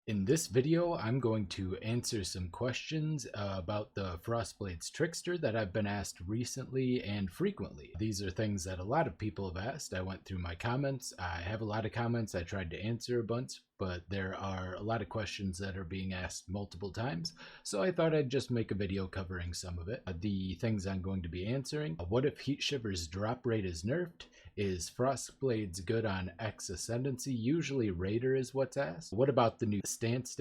In this video, I'm going to answer some questions about the Frostblades Trickster that I've been asked recently and frequently. These are things that a lot of people have asked. I went through my comments. I have a lot of comments. I tried to answer a bunch, but there are a lot of questions that are being asked multiple times, so I thought I'd just make a video covering some of it. The things I'm going to be answering: what if Heat Shiver's drop rate is nerfed? Is Frostblades good on X Ascendancy? Usually Raider is what's asked. What about the new stance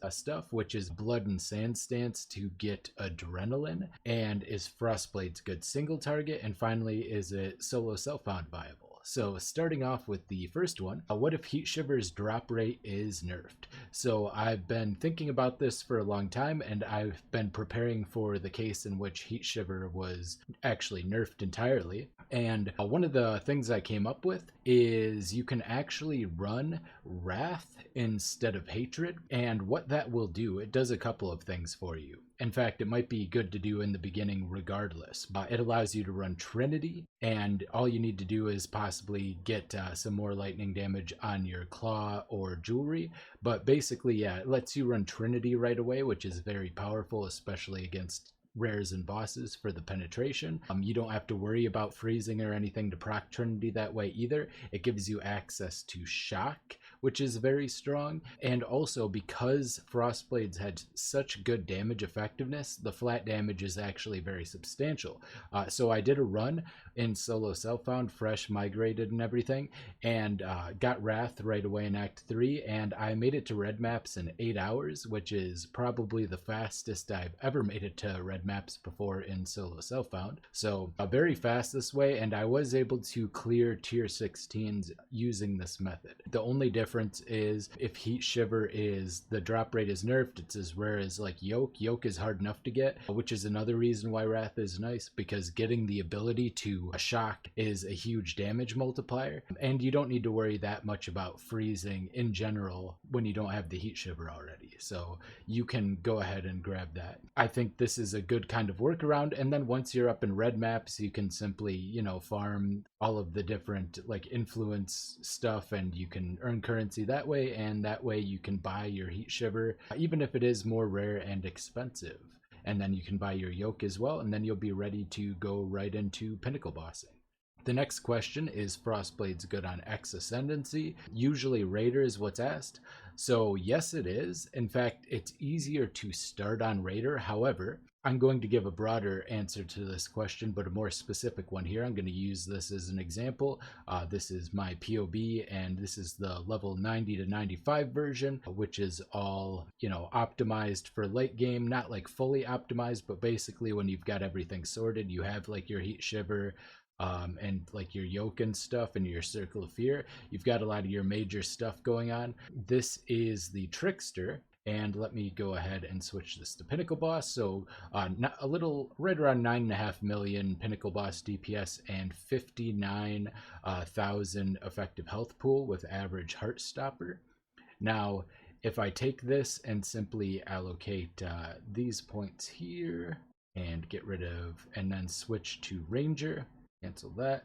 stuff, which is blood and sand stance to get adrenaline? And is Frostblades good single target? And finally, is it solo self-found viable? So starting off with the first one, what if Heat Shiver's drop rate is nerfed? So I've been thinking about this for a long time, and I've been preparing for the case in which Heat Shiver was actually nerfed entirely. And one of the things I came up with is you can actually run Wrath instead of Hatred. And what that will do, it does a couple of things for you. In fact, it might be good to do in the beginning regardless. It allows you to run Trinity, and all you need to do is possibly get some more lightning damage on your claw or jewelry. But basically, yeah, it lets you run Trinity right away, which is very powerful, especially against rares and bosses for the penetration. You don't have to worry about freezing or anything to proc Trinity that way either. It gives you access to shock, which is very strong. And also, because Frostblades had such good damage effectiveness, the flat damage is actually very substantial. So I did a run in solo self-found, fresh migrated and everything, and got Wrath right away in Act 3, and I made it to red maps in 8 hours, which is probably the fastest I've ever made it to red maps before in solo self-found. So very fast this way, and I was able to clear tier 16s using this method. The only difference is if Heat Shiver is, the drop rate is nerfed, it's as rare as like Yoke. Yoke is hard enough to get, which is another reason why Wrath is nice, because getting the ability to shock is a huge damage multiplier, and you don't need to worry that much about freezing in general when you don't have the Heat Shiver already, so you can go ahead and grab that. I think this is a good kind of workaround, and then once you're up in red maps, you can simply, you know, farm all of the different like influence stuff, and you can earn currency that way, and that way you can buy your Heat Shiver, even if it is more rare and expensive. And then you can buy your yoke as well, and then you'll be ready to go right into pinnacle bossing. The next question is Frostblades good on X Ascendancy? Usually Raider is what's asked. So yes, it is. In fact, it's easier to start on Raider. However, I'm going to give a broader answer to this question, but a more specific one here. I'm going to use this as an example. This is my POE, and this is the level 90 to 95 version, which is all, you know, optimized for late game. Not like fully optimized, but basically when you've got everything sorted, you have like your Heat Shiver, and like your yoke and stuff and your circle of fear, you've got a lot of your major stuff going on. This is the Trickster, and let me go ahead and switch this to pinnacle boss. So not a little, right around 9.5 million pinnacle boss DPS and 59,000 effective health pool with average heart stopper. Now if I take this and simply allocate these points here and get rid of, and then switch to ranger, cancel that.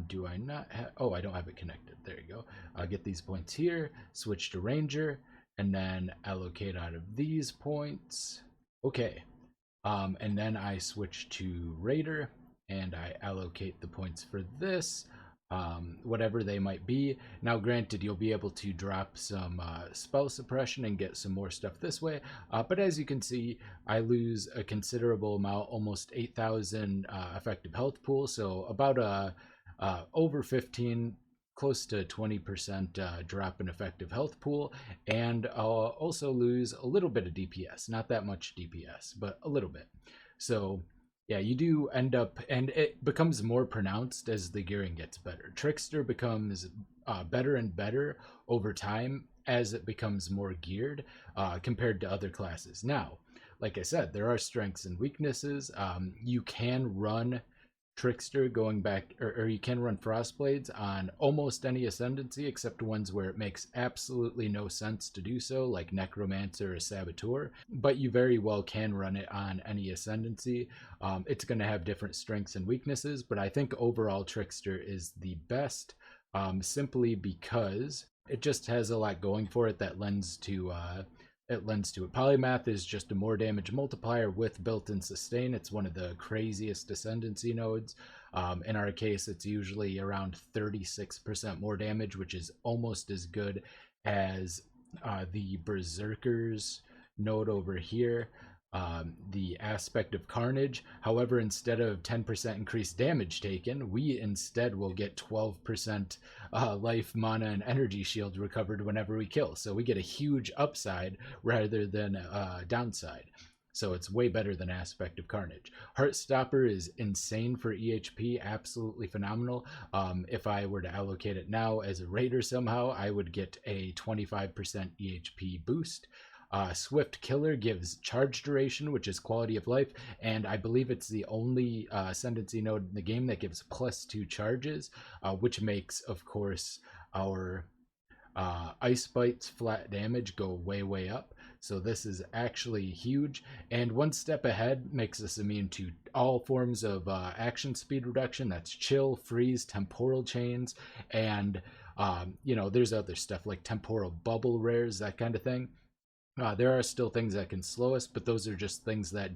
Do I not have, oh, I don't have it connected. There you go. I'll get these points here, switch to ranger, and then allocate out of these points. Okay. And then I switch to raider, and I allocate the points for this, whatever they might be. Now granted, you'll be able to drop some spell suppression and get some more stuff this way, but as you can see, I lose a considerable amount, almost 8,000 effective health pool, so about over 15, close to 20% drop in effective health pool, and I'll also lose a little bit of DPS, not that much DPS, but a little bit. So yeah, you do end up, and it becomes more pronounced as the gearing gets better. Trickster becomes better and better over time as it becomes more geared compared to other classes. Now, like I said, there are strengths and weaknesses. You can run Trickster going back, or you can run Frostblades on almost any Ascendancy except ones where it makes absolutely no sense to do so, like Necromancer or Saboteur, but you very well can run it on any Ascendancy. It's going to have different strengths and weaknesses, but I think overall Trickster is the best, simply because It just has a lot going for it that lends to it. Polymath is just a more damage multiplier with built-in sustain. It's one of the craziest Ascendancy nodes. In our case, it's usually around 36% more damage, which is almost as good as the Berserkers node over here. The aspect of Carnage. However, instead of 10% increased damage taken, we instead will get 12% life, mana, and energy shield recovered whenever we kill. So we get a huge upside rather than downside. So it's way better than Aspect of Carnage. Heartstopper is insane for EHP, absolutely phenomenal. If I were to allocate it now as a raider somehow, I would get a 25% EHP boost. Swift Killer gives charge duration, which is quality of life, and I believe it's the only Ascendancy node in the game that gives +2 charges, which makes, of course, our Ice Bite's flat damage go way up. So this is actually huge, and one step ahead makes us immune to all forms of action speed reduction. That's chill, freeze, temporal chains, and there's other stuff like temporal bubble rares, that kind of thing. There are still things that can slow us, but those are just things that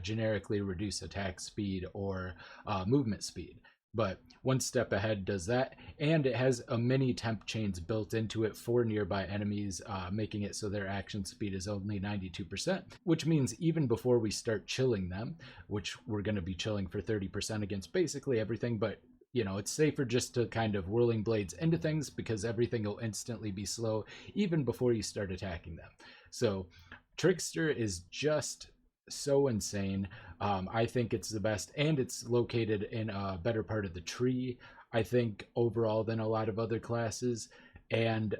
generically reduce attack speed or movement speed. But one step ahead does that, and it has a mini temp chains built into it for nearby enemies, making it so their action speed is only 92%, which means even before we start chilling them, which we're going to be chilling for 30% against basically everything, but it's safer just to kind of whirling blades into things because everything will instantly be slow even before you start attacking them. So Trickster is just so insane. I think it's the best, and it's located in a better part of the tree, I think, overall than a lot of other classes. And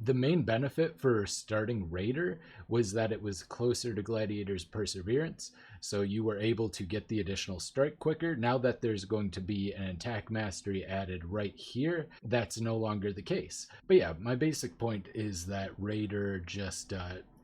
the main benefit for starting Raider was that it was closer to Gladiator's Perseverance, so you were able to get the additional strike quicker. Now that there's going to be an attack mastery added right here, that's no longer the case. But yeah, my basic point is that Raider just,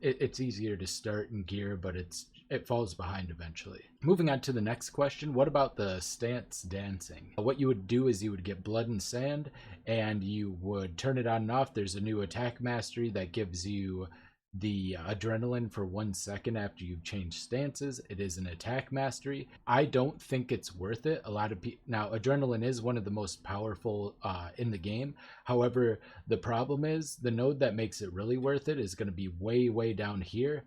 it's easier to start in gear, but it falls behind eventually. Moving on to the next question, what about the stance dancing? What you would do is you would get Blood and Sand, and you would turn it on and off. There's a new attack mastery that gives you the adrenaline for 1 second after you've changed stances. It is an attack mastery. I don't think it's worth it. A lot of people, now adrenaline is one of the most powerful in the game. However, the problem is the node that makes it really worth it is going to be way down here.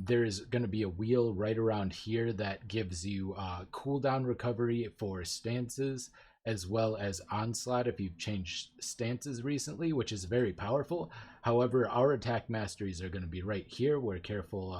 There's going to be a wheel right around here that gives you cooldown recovery for stances, as well as onslaught if you've changed stances recently, which is very powerful. However, our attack masteries are going to be right here where Careful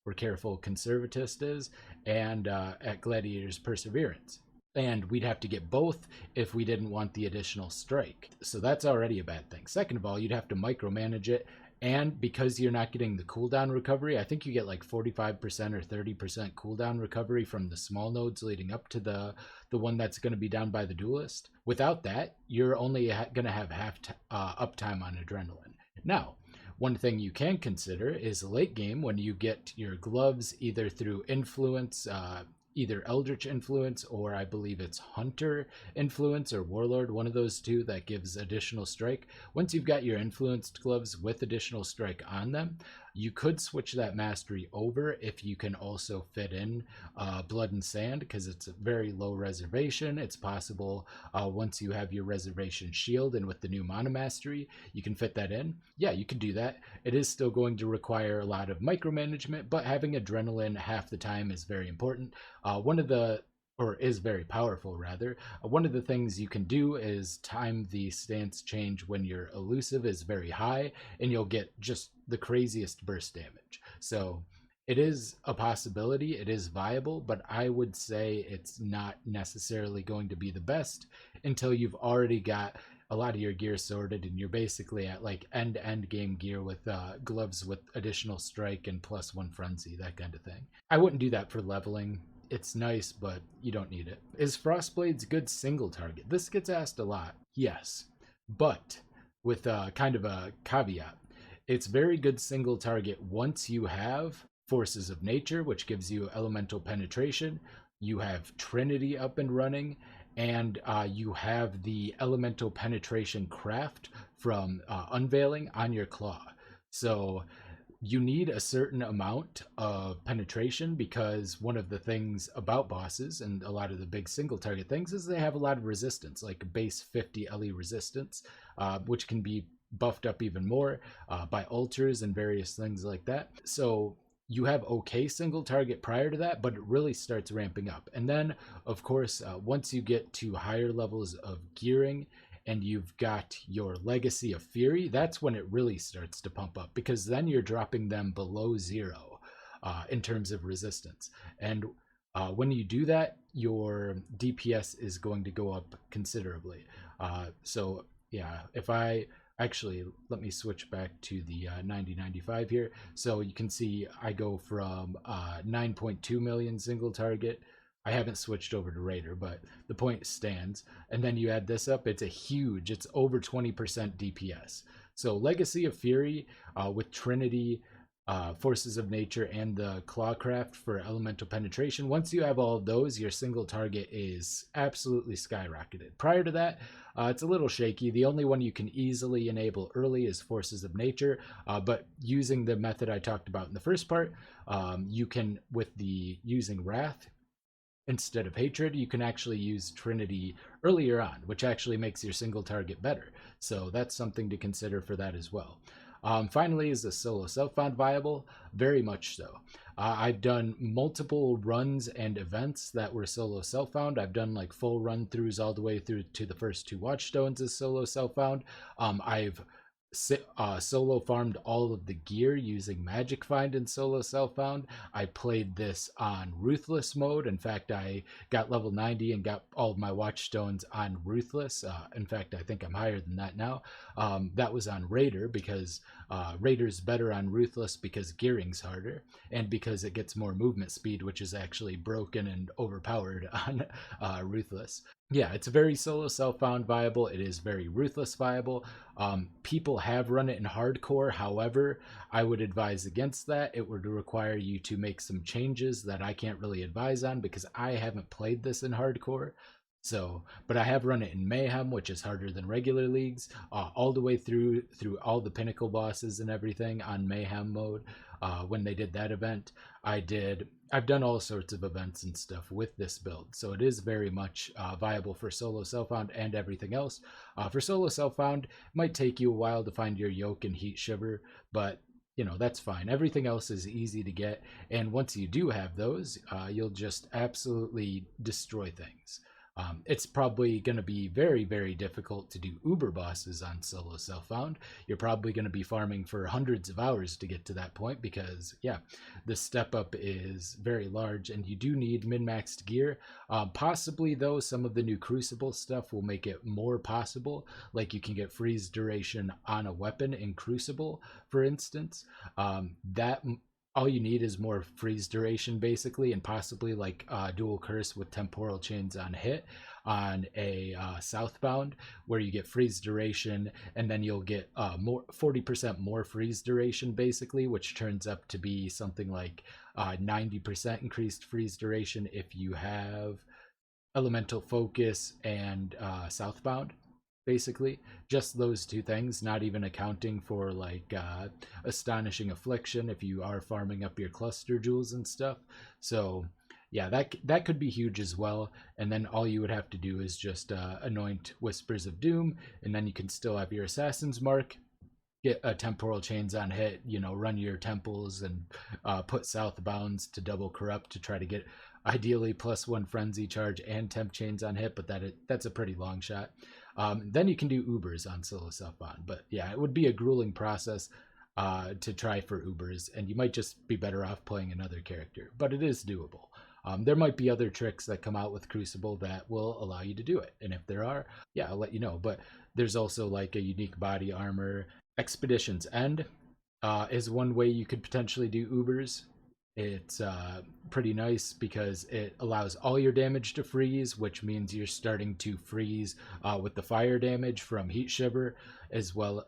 Conservatist is, and at Gladiator's Perseverance. And we'd have to get both if we didn't want the additional strike. So that's already a bad thing. Second of all, you'd have to micromanage it. And because you're not getting the cooldown recovery, I think you get like 45% or 30% cooldown recovery from the small nodes leading up to the one that's going to be down by the duelist. Without that, you're only going to have half uptime on adrenaline. Now, one thing you can consider is late game when you get your gloves either through influence, either Eldritch Influence, or I believe it's Hunter Influence or Warlord, one of those two that gives additional strike. Once you've got your influenced gloves with additional strike on them, you could switch that mastery over if you can also fit in Blood and Sand, because it's a very low reservation. It's possible once you have your reservation shield and with the new mana mastery, you can fit that in. Yeah, you can do that. It is still going to require a lot of micromanagement, but having adrenaline half the time is very important. Is very powerful rather. One of the things you can do is time the stance change when your elusive is very high, and you'll get just the craziest burst damage. So it is a possibility, it is viable, but I would say it's not necessarily going to be the best until you've already got a lot of your gear sorted and you're basically at like end game gear with gloves with additional strike and +1 frenzy, that kind of thing. I wouldn't do that for leveling. It's nice, but you don't need it. Is Frostblades good single target? This gets asked a lot. Yes, but with kind of a caveat. It's very good single target once you have Forces of Nature, which gives you elemental penetration. You have Trinity up and running, and you have the elemental penetration craft from unveiling on your claw. So you need a certain amount of penetration, because one of the things about bosses and a lot of the big single target things is they have a lot of resistance, like base 50 LE resistance, which can be buffed up even more by altars and various things like that. So you have okay single target prior to that, but it really starts ramping up. And then, of course, once you get to higher levels of gearing and you've got your Legacy of Fury, that's when it really starts to pump up, because then you're dropping them below 0 in terms of resistance. And when you do that, your DPS is going to go up considerably. So yeah, if I actually, let me switch back to the 9095 here. So you can see I go from 9.2 million single target. I haven't switched over to Raider, but the point stands. And then you add this up, it's it's over 20% DPS. So Legacy of Fury with Trinity, Forces of Nature, and the Clawcraft for elemental penetration. Once you have all of those, your single target is absolutely skyrocketed. Prior to that, it's a little shaky. The only one you can easily enable early is Forces of Nature, but using the method I talked about in the first part, you can, with the using Wrath instead of Hatred, you can actually use Trinity earlier on, which actually makes your single target better. So that's something to consider for that as well. Finally, is the solo self-found viable? Very much so. I've done multiple runs and events that were solo self-found. I've done like full run-throughs all the way through to the first 2 Watchstones as solo self-found. I've solo farmed all of the gear using Magic Find and solo self-found. I played this on Ruthless mode. In fact, I got level 90 and got all of my Watchstones on Ruthless. In fact, I think I'm higher than that now. That was on Raider, because Raider's better on Ruthless because gearing's harder, and because it gets more movement speed, which is actually broken and overpowered on Ruthless. Yeah, it's very solo self-found viable. It is very Ruthless viable. People have run it in hardcore. However, I would advise against that. It would require you to make some changes that I can't really advise on, because I haven't played this in hardcore. So, but I have run it in Mayhem, which is harder than regular leagues, all the way through all the pinnacle bosses and everything on Mayhem mode. When they did that event, I've done all sorts of events and stuff with this build, so it is very much viable for solo self-found and everything else. For solo self-found, it might take you a while to find your yoke and Heat Shiver, but you know, that's fine. Everything else is easy to get, and once you do have those, you'll just absolutely destroy things. It's probably going to be very, very difficult to do Uber bosses on solo self-found. You're probably going to be farming for hundreds of hours to get to that point, because, yeah, the step up is very large, and you do need min-maxed gear. Possibly, though, some of the new Crucible stuff will make it more possible. Like, you can get freeze duration on a weapon in Crucible, for instance. That all you need is more freeze duration, basically, and possibly like dual curse with temporal chains on hit on a southbound, where you get freeze duration, and then you'll get 40% more freeze duration, basically, which turns up to be something like 90% increased freeze duration if you have elemental focus and southbound. Basically, just those 2 things, not even accounting for like astonishing affliction if you are farming up your cluster jewels and stuff. So yeah, that could be huge as well. And then all you would have to do is just anoint Whispers of Doom, and then you can still have your Assassin's Mark, get a temporal chains on hit, you know, run your temples, and put southbounds to double corrupt to try to get ideally +1 frenzy charge and temp chains on hit, but that's a pretty long shot. Then you can do Ubers on solo self-found, but yeah, it would be a grueling process to try for Ubers, and you might just be better off playing another character, but it is doable. There might be other tricks that come out with Crucible that will allow you to do it, and if there are, yeah, I'll let you know. But there's also like a unique body armor. Expedition's End is one way you could potentially do Ubers. It's pretty nice because it allows all your damage to freeze, which means you're starting to freeze with the fire damage from Heat Shiver, as well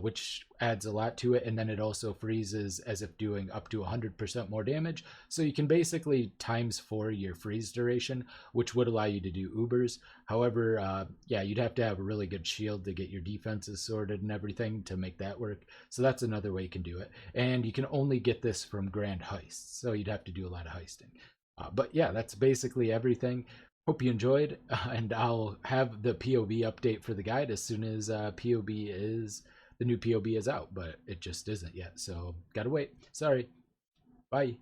which adds a lot to it. And then it also freezes as if doing up to 100% more damage. So you can basically ×4 your freeze duration, which would allow you to do Ubers. However, yeah, you'd have to have a really good shield to get your defenses sorted and everything to make that work. So that's another way you can do it. And you can only get this from Grand Heists, so you'd have to do a lot of heisting. But yeah, that's basically everything. Hope you enjoyed, and I'll have the POB update for the guide as soon as the new POB is out, but it just isn't yet, so gotta wait. Sorry. Bye.